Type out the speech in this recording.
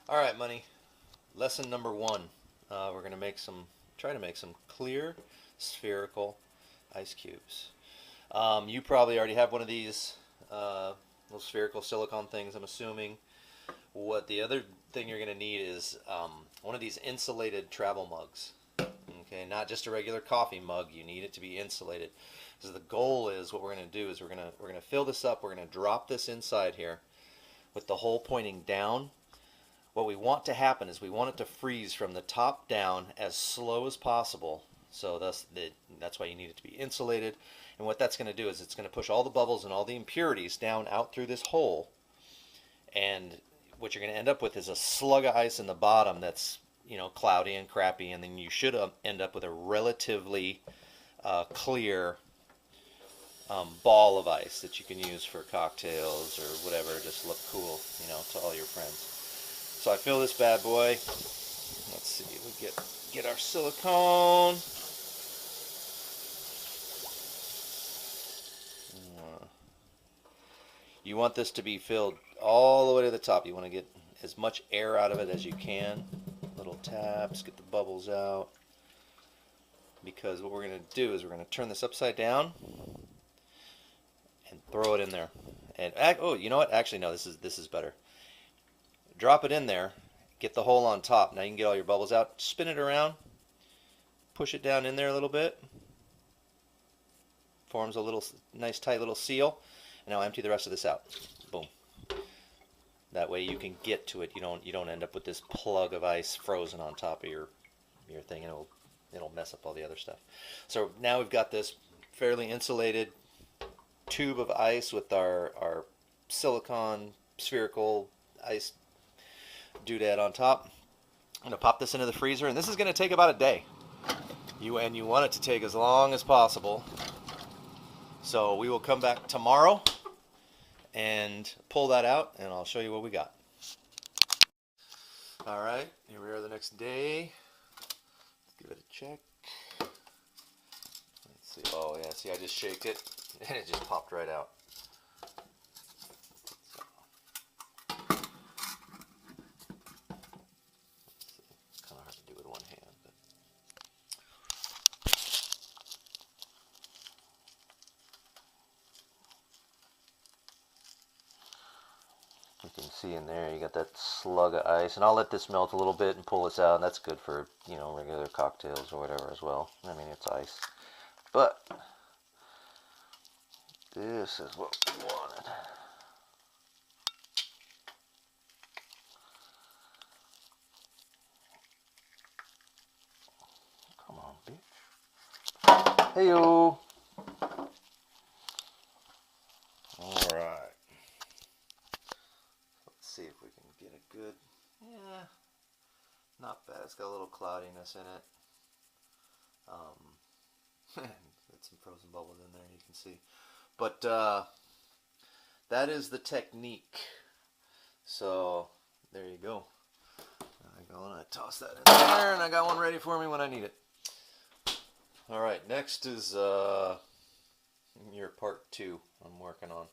All right, money. Lesson number one. We're gonna try to make some clear spherical ice cubes. You probably already have one of these little spherical silicone things, I'm assuming. What the other thing you're gonna need is one of these insulated travel mugs. Okay, not just a regular coffee mug. You need it to be insulated. Because the goal is what we're gonna do is we're gonna fill this up. We're gonna drop this inside here with the hole pointing down. What we want to happen is we want it to freeze from the top down as slow as possible. So that's why you need it to be insulated. And what that's going to do is it's going to push all the bubbles and all the impurities down out through this hole. And what you're going to end up with is a slug of ice in the bottom that's, cloudy and crappy. And then you should end up with a relatively clear ball of ice that you can use for cocktails or whatever. Just look cool, to all your friends. So I fill this bad boy. Let's see, we get our silicone. You want this to be filled all the way to the top. You want to get as much air out of it as you can. Little taps, get the bubbles out. Because what we're going to do is we're going to turn this upside down and throw it in there. And oh, you know what? Actually, no. This is better. Drop it in there, get the hole on top. Now you can get all your bubbles out. Spin it around, push it down in there a little bit. Forms a little nice tight little seal. And now empty the rest of this out. Boom. That way you can get to it. You don't end up with this plug of ice frozen on top of your thing, and it'll mess up all the other stuff. So now we've got this fairly insulated tube of ice with our silicone spherical ice doodad on top. I'm going to pop this into the freezer, and this is going to take about a day. You want it to take as long as possible. So we will come back tomorrow and pull that out, and I'll show you what we got. All right, here we are the next day. Let's give it a check. Let's see. Oh yeah, see, I just shaked it, and it just popped right out. You can see in there you got that slug of ice, and I'll let this melt a little bit and pull this out, and that's good for regular cocktails or whatever as well. I mean, it's ice, but this is what we wanted. Come on, bitch. Hey-o. All right. See if we can get a good, not bad. It's got a little cloudiness in it. Got some frozen bubbles in there, you can see. But that is the technique. So there you go. I toss that in there, and I got one ready for me when I need it. All right, next is your part 2 I'm working on.